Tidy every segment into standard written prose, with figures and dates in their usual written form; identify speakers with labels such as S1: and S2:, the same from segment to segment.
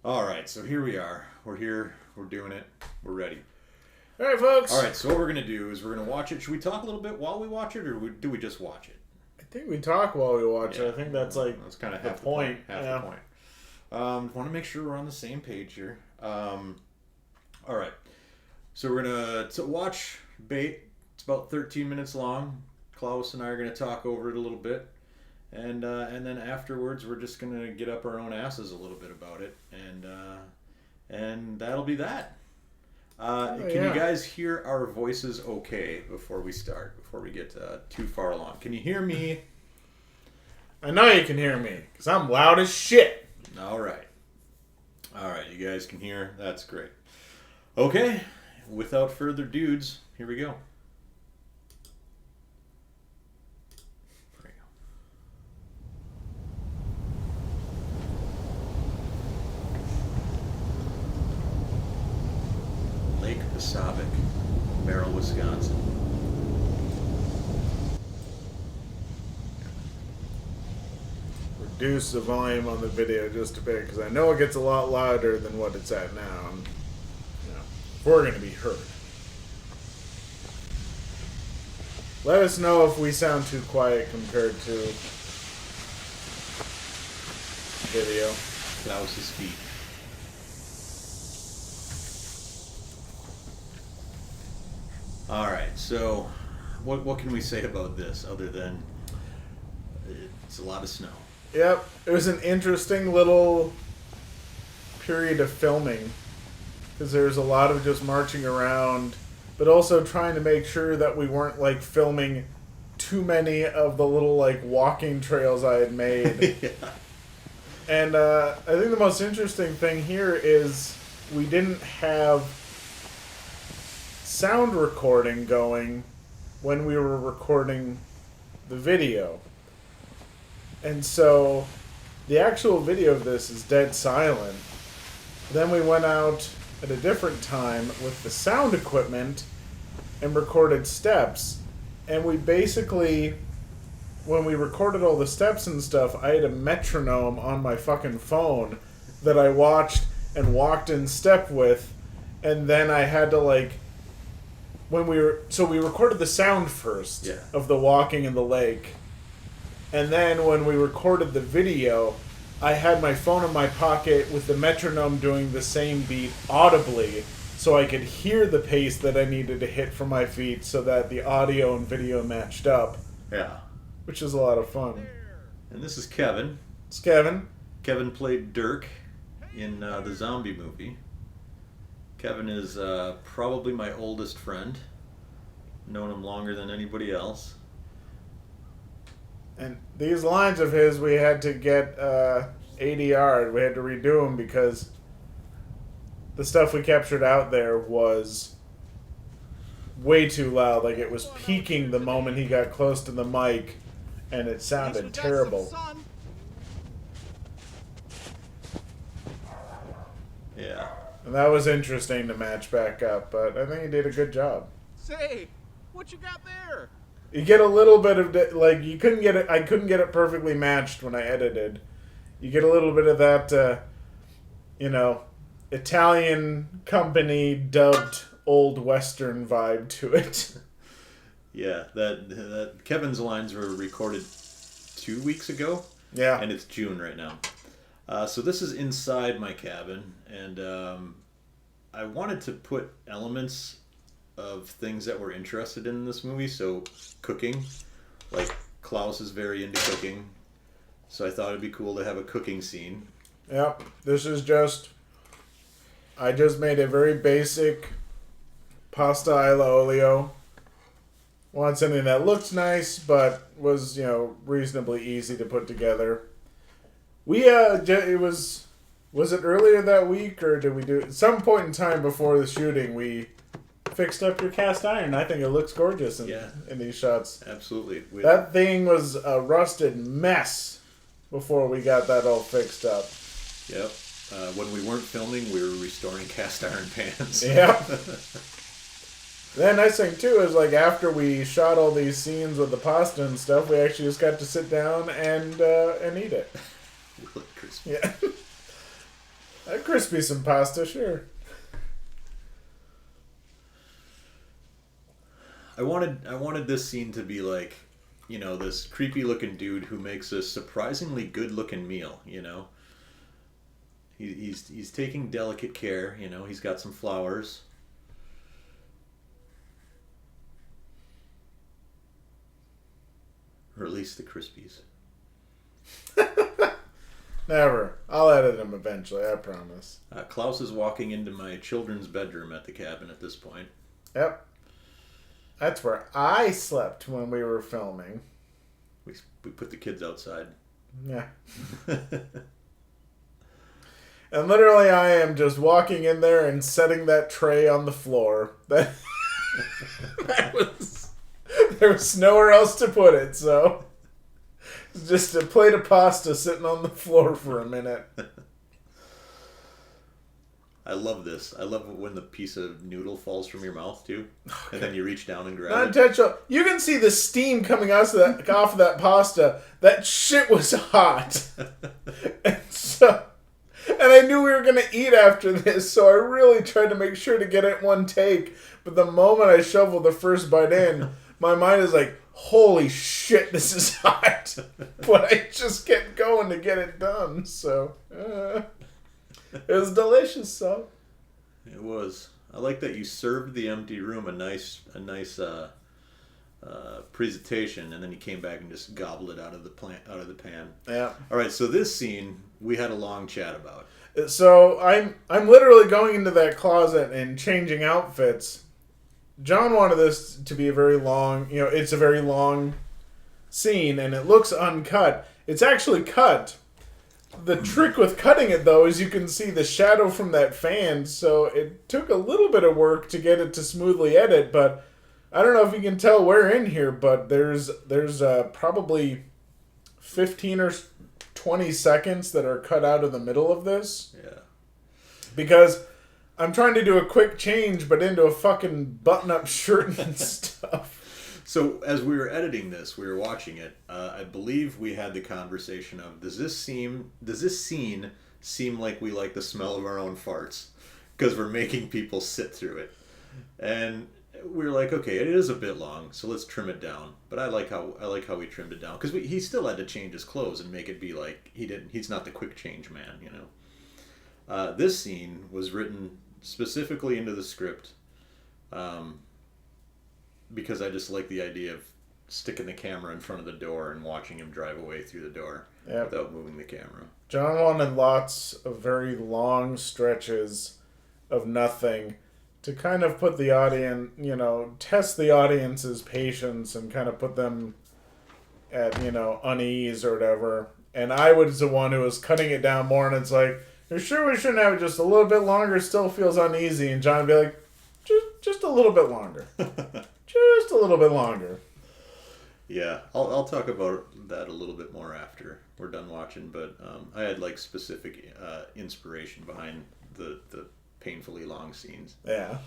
S1: All right, so here we are. We're here. We're doing it. We're ready.
S2: All right, folks.
S1: All right, so what we're gonna do is we're gonna watch it. Should we talk a little bit while we watch it, or do we just watch it?
S2: I think we talk while we watch it. I think that's
S1: kind of
S2: the
S1: half the
S2: point.
S1: Half
S2: Yeah.
S1: the point. Want to make sure we're on the same page here. All right, so we're gonna watch Bait. It's about 13 minutes long. Klaus and I are gonna talk over it a little bit. And then afterwards, we're just gonna get up our own asses a little bit about it, and that'll be that. Can you guys hear our voices okay before we start? Before we get too far along, can you hear me?
S2: I know you can hear me because I'm loud as shit.
S1: All right, you guys can hear. That's great. Okay, without further dudes, here we go. Lake Passaic, Merrill, Wisconsin.
S2: Reduce the volume on the video just a bit because I know it gets a lot louder than what it's at now. And, we're going to be heard. Let us know if we sound too quiet compared to video.
S1: Klaus's feet. All right, so what can we say about this other than it's a lot of snow?
S2: Yep, it was an interesting little period of filming because there's a lot of just marching around, but also trying to make sure that we weren't like filming too many of the little like walking trails I had made.
S1: Yeah.
S2: And I think the most interesting thing here is we didn't have sound recording going when we were recording the video. And so the actual video of this is dead silent. Then we went out at a different time with the sound equipment and recorded steps. And we basically, when we recorded all the steps and stuff, I had a metronome on my fucking phone that I watched and walked in step with. And then I had to like, we recorded the sound first of the walking in the lake. And then when we recorded the video, I had my phone in my pocket with the metronome doing the same beat audibly so I could hear the pace that I needed to hit for my feet so that the audio and video matched up.
S1: Yeah.
S2: Which is a lot of fun.
S1: And this is Kevin.
S2: It's Kevin.
S1: Kevin played Dirk in the zombie movie. Kevin is probably my oldest friend. Known him longer than anybody else.
S2: And these lines of his, we had to get ADR'd. We had to redo them because the stuff we captured out there was way too loud. Like, it was peaking the moment he got close to the mic, and it sounded terrible.
S1: Yeah.
S2: And that was interesting to match back up, but I think he did a good job.
S3: Say, what you got there?
S2: You get a little bit of like you couldn't get it. I couldn't get it perfectly matched when I edited. You get a little bit of that, Italian company dubbed old Western vibe to it.
S1: Yeah, that Kevin's lines were recorded 2 weeks ago.
S2: Yeah,
S1: and it's June right now. So this is inside my cabin, and I wanted to put elements of things that we're interested in this movie. So cooking, like Klaus is very into cooking, so I thought it'd be cool to have a cooking scene.
S2: Yep, this is I just made a very basic pasta alla olio. Want something that looks nice, but was, reasonably easy to put together. It was it earlier that week, or did we do it at some point in time before the shooting, we fixed up your cast iron. I think it looks gorgeous in these shots.
S1: Absolutely.
S2: That thing was a rusted mess before we got that all fixed up.
S1: Yep. When we weren't filming, we were restoring cast iron pans.
S2: Yep. The nice thing, too, is, like, after we shot all these scenes with the pasta and stuff, we actually just got to sit down and eat it.
S1: Really crispy.
S2: Yeah. crispy some pasta, sure.
S1: I wanted this scene to be like, you know, this creepy looking dude who makes a surprisingly good looking meal, you know. He's taking delicate care, you know, he's got some flowers. Or at least the Crispies.
S2: Never. I'll edit them eventually, I promise.
S1: Klaus is walking into my children's bedroom at the cabin at this point.
S2: Yep. That's where I slept when we were filming.
S1: We put the kids outside.
S2: Yeah. And literally I am just walking in there and setting that tray on the floor. That was... There was nowhere else to put it, so... It's just a plate of pasta sitting on the floor for a minute.
S1: I love this. I love when the piece of noodle falls from your mouth, too. Okay. And then you reach down and grab
S2: Not
S1: it.
S2: intentional. You can see the steam coming off of that pasta. That shit was hot. And I knew we were going to eat after this, so I really tried to make sure to get it one take. But the moment I shoveled the first bite in, my mind is like, holy shit, this is hot. But I just kept going to get it done, so... it was delicious, so...
S1: It was. I like that you served the empty room a nice presentation, and then you came back and just gobbled it out of the pan.
S2: Yeah.
S1: All right. So this scene we had a long chat about.
S2: So I'm literally going into that closet and changing outfits. John wanted this to be a very long. You know, it's a very long scene, and it looks uncut. It's actually cut. The trick with cutting it, though, is you can see the shadow from that fan, so it took a little bit of work to get it to smoothly edit, but I don't know if you can tell where in here, but there's probably 15 or 20 seconds that are cut out of the middle of this.
S1: Yeah.
S2: Because I'm trying to do a quick change, but into a fucking button-up shirt and stuff.
S1: So as we were editing this, we were watching it. I believe we had the conversation of does this scene seem like we like the smell of our own farts because we're making people sit through it, and we were like, okay, it is a bit long, so let's trim it down. But I like how we trimmed it down because he still had to change his clothes and make it be like he's not the quick change man, you know. This scene was written specifically into the script. Because I just like the idea of sticking the camera in front of the door and watching him drive away through the door without moving the camera.
S2: John wanted lots of very long stretches of nothing to kind of put the audience, you know, test the audience's patience and kind of put them at, you know, unease or whatever. And I was the one who was cutting it down more, and it's like, you're sure we shouldn't have it just a little bit longer? It still feels uneasy. And John would be like, just a little bit longer. Just a little bit longer.
S1: Yeah, I'll talk about that a little bit more after we're done watching, but I had like specific inspiration behind the painfully long scenes.
S2: Yeah.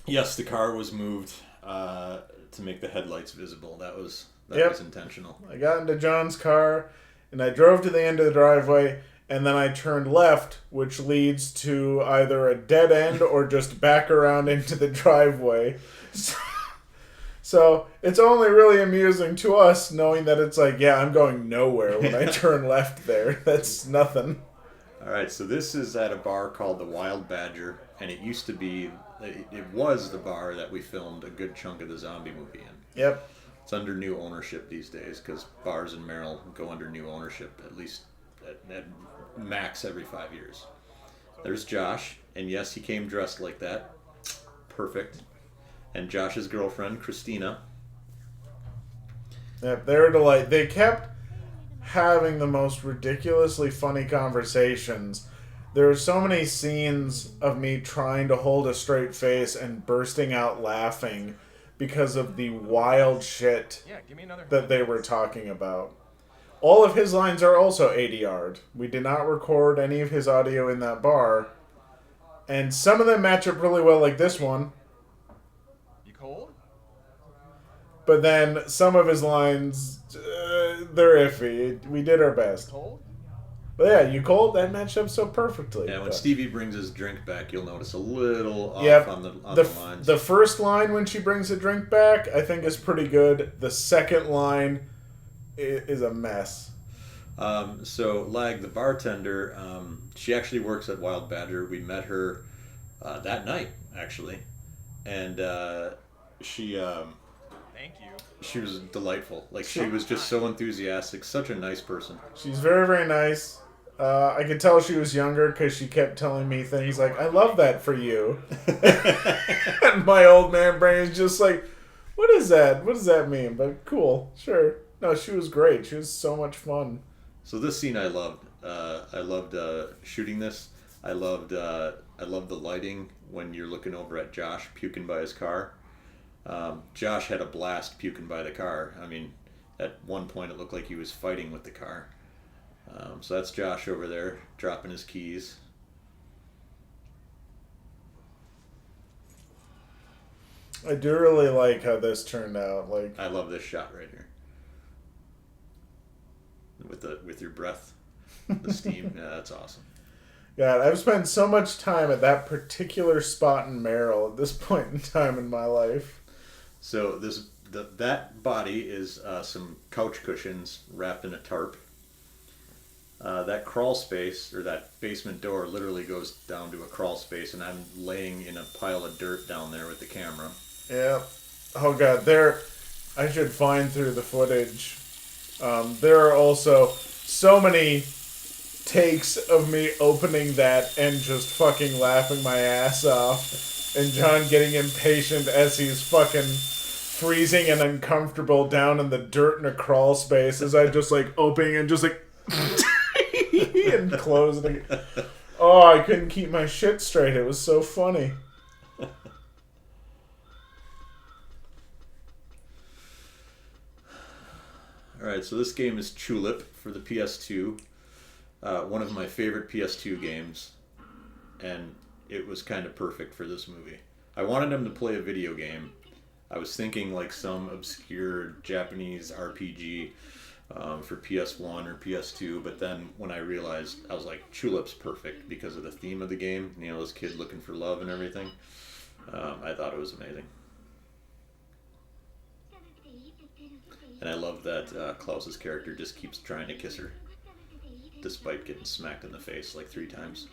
S1: Yes, the car was moved to make the headlights visible. That was intentional.
S2: I got into John's car, and I drove to the end of the driveway, and then I turned left, which leads to either a dead end or just back around into the driveway. So it's only really amusing to us knowing that it's like, yeah, I'm going nowhere when I turn left there. That's nothing.
S1: All right, so this is at a bar called the Wild Badger, and it was the bar that we filmed a good chunk of the zombie movie in.
S2: Yep.
S1: It's under new ownership these days because bars in Merrill go under new ownership at least at max every 5 years. There's Josh, and yes, he came dressed like that. Perfect. And Josh's girlfriend, Christina.
S2: Yep, they were a delight. They kept having the most ridiculously funny conversations. There were so many scenes of me trying to hold a straight face and bursting out laughing because of the wild shit that they were talking about. All of his lines are also ADR'd. We did not record any of his audio in that bar. And some of them match up really well, like this one.
S3: You cold?
S2: But then some of his lines, they're iffy. We did our best.
S3: Cold?
S2: But yeah, you cold, that matched up so perfectly.
S1: Yeah, when
S2: But-
S1: Stevie brings his drink back, you'll notice a little off
S2: Yep.
S1: on the
S2: the
S1: lines.
S2: the first line when she brings the drink back, I think is pretty good. The second line is a mess.
S1: So Lag, the bartender, she actually works at Wild Badger. We met her that night, actually, and she
S3: Thank you.
S1: she was delightful. Like, she was just so enthusiastic, such a nice person.
S2: She's very, very nice. I could tell she was younger because she kept telling me things like, I love that for you. And my old man brain is just like, what is that? What does that mean? But cool, sure. No, she was great. She was so much fun.
S1: So this scene I loved. I loved shooting this. I loved the lighting when you're looking over at Josh puking by his car. Josh had a blast puking by the car. I mean, at one point it looked like he was fighting with the car. So that's Josh over there dropping his keys.
S2: I do really like how this turned out. Like,
S1: I love this shot right here. With your breath, the steam. Yeah, that's awesome.
S2: God, I've spent so much time at that particular spot in Merrill at this point in time in my life.
S1: So that body is some couch cushions wrapped in a tarp. That crawl space, or that basement door, literally goes down to a crawl space, and I'm laying in a pile of dirt down there with the camera.
S2: Yeah. Oh God, I should find through the footage. There are also so many takes of me opening that and just fucking laughing my ass off, and John getting impatient as he's fucking freezing and uncomfortable down in the dirt in a crawl space as I just like opening and just like and closing it. Oh, I couldn't keep my shit straight. It was so funny.
S1: Alright, so this game is Tulip for the PS2. One of my favorite PS2 games. And it was kind of perfect for this movie. I wanted him to play a video game. I was thinking like some obscure Japanese RPG for PS1 or PS2, but then when I realized, I was like, Tulip's perfect because of the theme of the game. You know, this kid looking for love and everything. I thought it was amazing. And I love that Klaus's character just keeps trying to kiss her, despite getting smacked in the face like 3 times.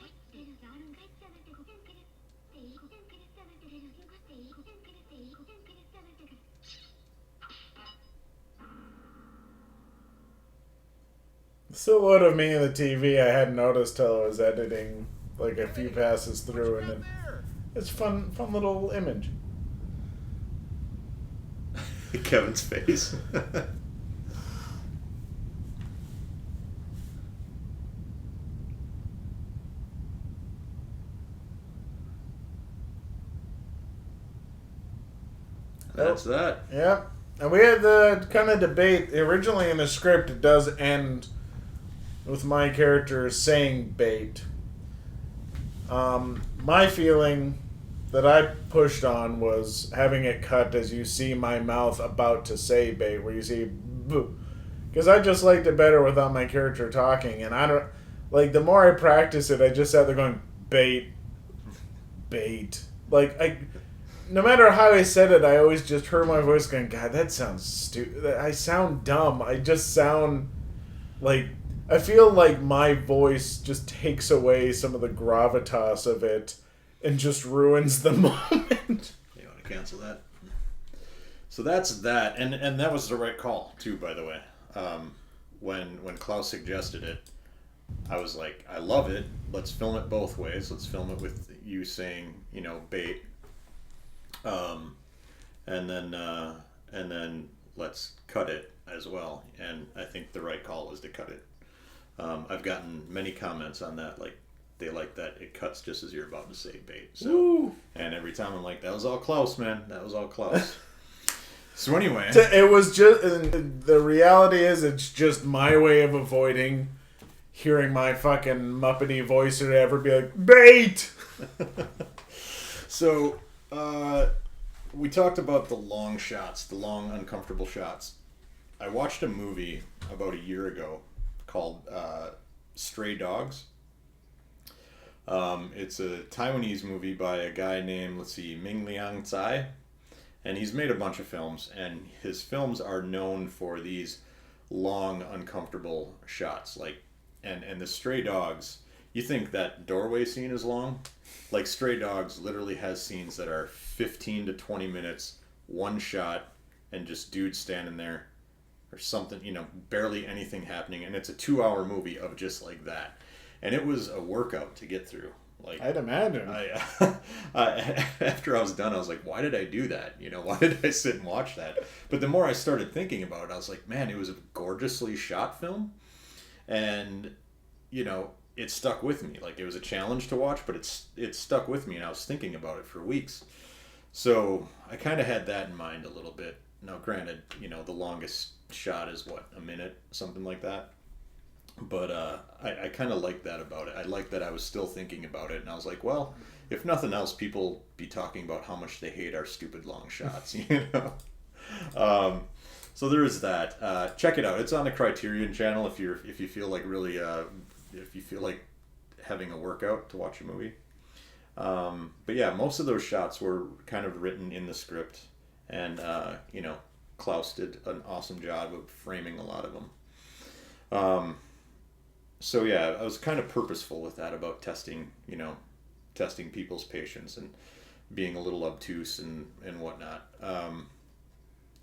S2: The silhouette of me in the TV I hadn't noticed till I was editing like a few passes through, and it's fun little image.
S1: Kevin's face. That's that.
S2: Yep. And we had the kind of debate. Originally in the script, it does end with my character saying bait. My feeling that I pushed on was having it cut as you see my mouth about to say bait, where you see boo. Because I just liked it better without my character talking. And I don't, like, the more I practice it, I just sat there going, bait, bait. Like, no matter how I said it, I always just heard my voice going, God, that sounds stupid. I sound dumb. I just sound like, I feel like my voice just takes away some of the gravitas of it and just ruins the moment.
S1: You want to cancel that? So that's that, and that was the right call too, by the way. When Klaus suggested it, I was like, I love it. Let's film it both ways. Let's film it with you saying, you know, bait, and then let's cut it as well. And I think the right call was to cut it. I've gotten many comments on that, like they like that it cuts just as you're about to say bait. So,
S2: Woo.
S1: and every time I'm like, that was all Klaus, man. That was all Klaus. So anyway,
S2: It was just, the reality is, it's just my way of avoiding hearing my fucking Muppety voice or ever be like, bait!
S1: so we talked about the long shots, the long uncomfortable shots. I watched a movie about a year ago called Stray Dogs. It's a Taiwanese movie by a guy named, let's see, Ming Liang Tsai. And he's made a bunch of films, and his films are known for these long, uncomfortable shots. Like, and the Stray Dogs, you think that doorway scene is long? Like, Stray Dogs literally has scenes that are 15 to 20 minutes, one shot, and just dudes standing there, or something, barely anything happening. And it's a 2-hour movie of just like that. And it was a workout to get through. Like,
S2: I'd imagine.
S1: After I was done, I was like, why did I do that? Why did I sit and watch that? But the more I started thinking about it, I was like, man, it was a gorgeously shot film. And, it stuck with me. Like, it was a challenge to watch, but it stuck with me, and I was thinking about it for weeks. So I kind of had that in mind a little bit. Now, granted, the longest shot is, a minute? Something like that. But I kind of liked that about it. I liked that I was still thinking about it, and I was like, well, if nothing else, people be talking about how much they hate our stupid long shots, So there is that. Check it out. It's on the Criterion channel if you feel like really if you feel like having a workout to watch a movie. But yeah, most of those shots were kind of written in the script, and Klaus did an awesome job of framing a lot of them. So yeah, I was kind of purposeful with that about testing people's patience and being a little obtuse and whatnot.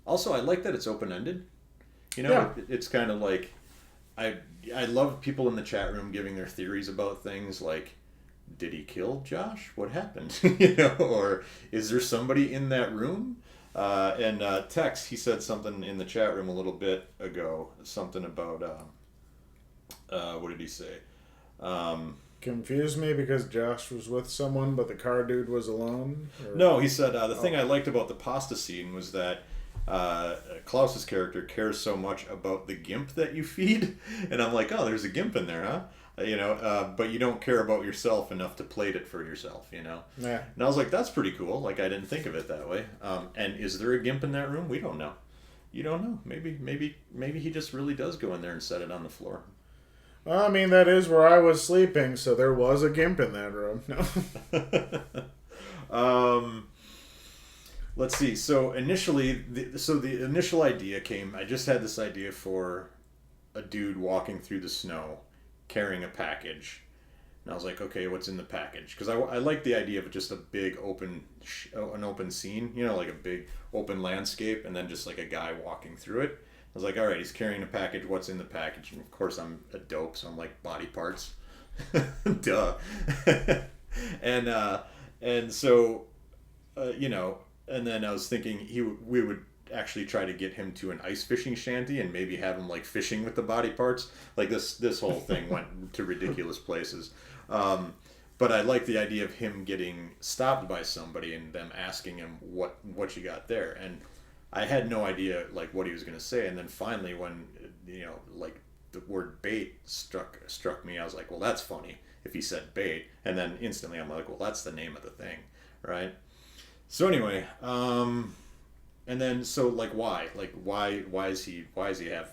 S1: Also, I like that it's open-ended.
S2: Yeah.
S1: It's kind of like, I love people in the chat room giving their theories about things like, did he kill Josh? What happened? Or is there somebody in that room? And Tex, he said something in the chat room a little bit ago, something about, what did he say?
S2: Confused me because Josh was with someone, but the car dude was alone? Or...
S1: No, he said the thing I liked about the pasta scene was that Klaus's character cares so much about the gimp that you feed. And I'm like, oh, there's a gimp in there, huh? But you don't care about yourself enough to plate it for yourself,
S2: Yeah.
S1: And I was like, that's pretty cool. Like, I didn't think of it that way. And is there a gimp in that room? We don't know. You don't know. Maybe he just really does go in there and set it on the floor.
S2: Well, I mean, that is where I was sleeping, so there was a gimp in that room. No.
S1: Let's see. So initially, the initial idea came. I just had this idea for a dude walking through the snow, carrying a package, and I was like, okay, what's in the package? Because I like the idea of just a big open scene, like a big open landscape, and then just like a guy walking through it. I was like, all right, he's carrying a package. What's in the package? And of course, I'm a dope, so I'm like, body parts. Duh. and so, and then I was thinking we would actually try to get him to an ice fishing shanty and maybe have him like fishing with the body parts. Like this whole thing went to ridiculous places. But I like the idea of him getting stopped by somebody and them asking him what you got there. And I had no idea like what he was going to say, and then finally when like the word bait struck me, I was like, well, that's funny if he said bait, and then instantly I'm like, well, that's the name of the thing, right? So anyway, and then so like why does he have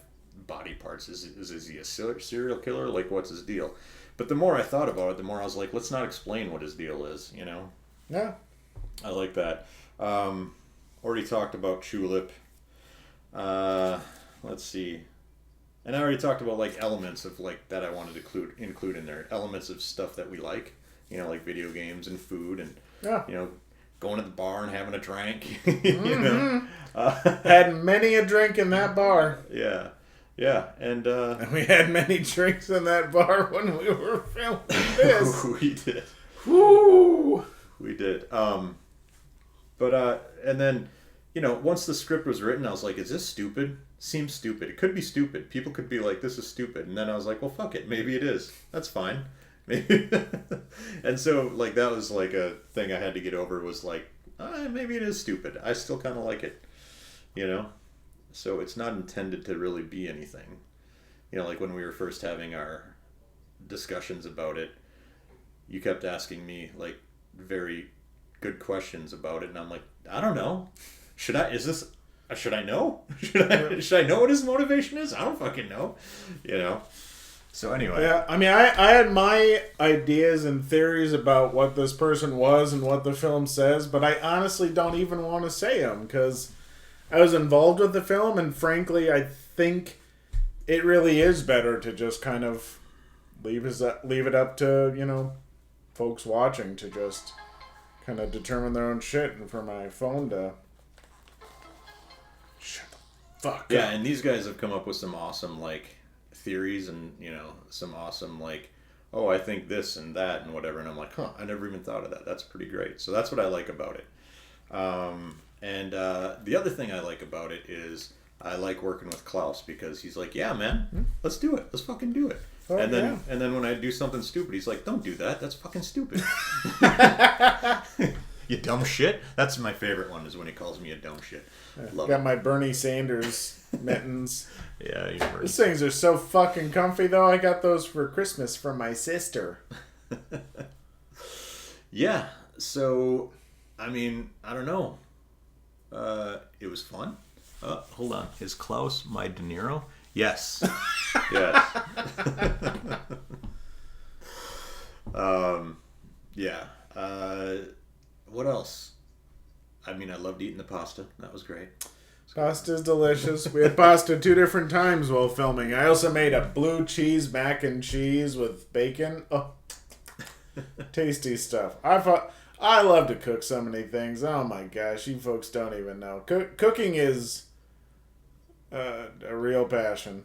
S1: body parts? Is he a serial killer? Like, what's his deal? But the more I thought about it, the more I was like, let's not explain what his deal is,
S2: Yeah.
S1: I like that. Already talked about Tulip. Let's see. And I already talked about like elements of like that I wanted to include in there. Elements of stuff that we like, like video games and food and going to the bar and having a drink.
S2: Had many a drink in that bar.
S1: Yeah, and
S2: we had many drinks in that bar when we were filming this.
S1: We did.
S2: Woo!
S1: We did. But and then, once the script was written, I was like, is this stupid? Seems stupid. It could be stupid. People could be like, this is stupid. And then I was like, well, fuck it. Maybe it is. That's fine. Maybe. And so, like, that was like a thing I had to get over, was like, maybe it is stupid. I still kind of like it. So it's not intended to really be anything. Like when we were first having our discussions about it, you kept asking me, like, very good questions about it, and I'm like, I don't know. Should I know? Should I know what his motivation is? I don't fucking know. So anyway.
S2: Yeah, I mean, I had my ideas and theories about what this person was and what the film says, but I honestly don't even want to say them because I was involved with the film, and frankly, I think it really is better to just kind of leave it up to, folks watching to just kind of determine their own shit, and for my phone to shut the fuck
S1: Yeah,
S2: up.
S1: and these guys have come up with some awesome theories and some awesome oh, I think this and that and whatever, and I'm like, I never even thought of that. That's pretty great. So that's what I like about it. And the other thing I like about it is I like working with Klaus because he's like, yeah, man, let's do it. Let's fucking do it.
S2: Oh,
S1: and then
S2: yeah.
S1: and then when I do something stupid, he's like, don't do that. That's fucking stupid. You dumb shit. That's my favorite one is when he calls me a dumb shit. Love
S2: Got
S1: it.
S2: my Bernie Sanders mittens.
S1: Yeah,
S2: These things are so fucking comfy, though. I got those for Christmas from my sister.
S1: Yeah. So, I mean, I don't know. It was fun. Hold on. Is Klaus my De Niro? Yes. Yes. Yeah. What else? I mean, I loved eating the pasta. That was great.
S2: Pasta's delicious. We had pasta 2 different times while filming. I also made a blue cheese mac and cheese with bacon. Oh, tasty stuff. I love to cook so many things. Oh my gosh, you folks don't even know. Cooking is a real passion.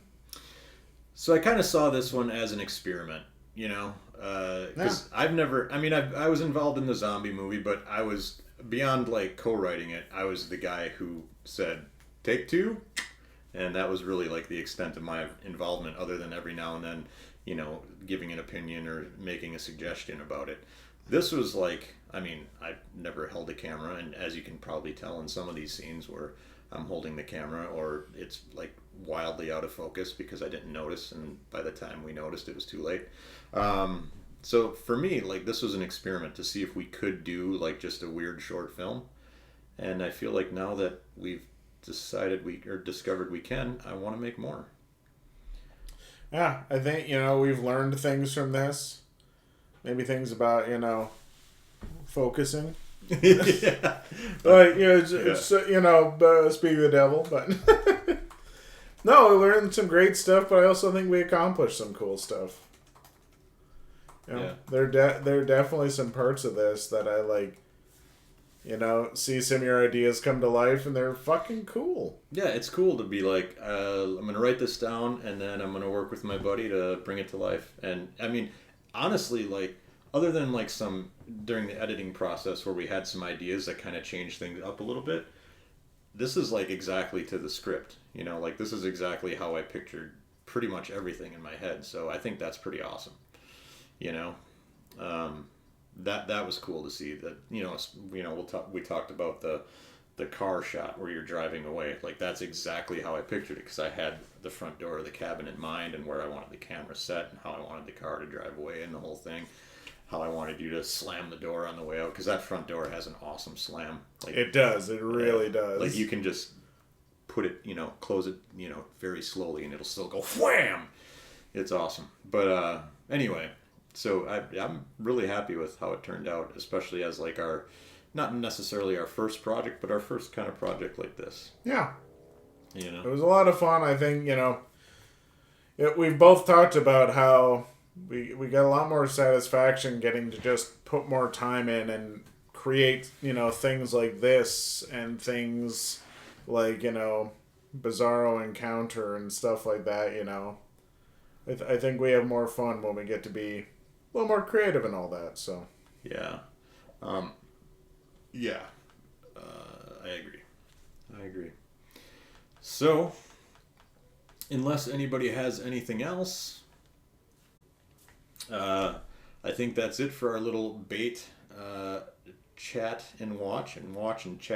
S1: So I kind of saw this one as an experiment, because I've never. I mean, I was involved in the zombie movie, but I was beyond co-writing it. I was the guy who said take 2, and that was really the extent of my involvement. Other than every now and then, giving an opinion or making a suggestion about it. This was I mean, I've never held a camera, and as you can probably tell in some of these scenes where I'm holding the camera or it's wildly out of focus because I didn't notice, and by the time we noticed it was too late. So for me, this was an experiment to see if we could do just a weird short film, and I feel now that we've discovered we can, I want to make more.
S2: Yeah, I think, we've learned things from this. Maybe things about, focusing.
S1: Yeah.
S2: It's speak of the devil, but no, we learned some great stuff, but I also think we accomplished some cool stuff.
S1: Yeah.
S2: There are definitely some parts of this that I see some of your ideas come to life, and they're fucking cool.
S1: Yeah, it's cool to be I'm going to write this down, and then I'm going to work with my buddy to bring it to life. And, I mean, honestly, other than some during the editing process where we had some ideas that kind of changed things up a little bit, this is exactly to the script. This is exactly how I pictured pretty much everything in my head. So I think that's pretty awesome. That was cool to see. That we talked about the car shot where you're driving away. That's exactly how I pictured it because I had the front door of the cabin in mind and where I wanted the camera set and how I wanted the car to drive away and the whole thing. How I wanted you to slam the door on the way out because that front door has an awesome slam.
S2: It does. It really does.
S1: You can just put it, close it, very slowly and it'll still go wham. It's awesome. But anyway. So I'm really happy with how it turned out, especially as our, not necessarily our first project, but our first kind of project like this.
S2: Yeah. It was a lot of fun. I think, we've both talked about how we got a lot more satisfaction getting to just put more time in and create, things like this and things like, Bizarro Encounter and stuff like that, I think we have more fun when we get to be a little more creative and all that, so.
S1: Yeah. Yeah. I agree. So, unless anybody has anything else, I think that's it for our little bait chat and watch and chat.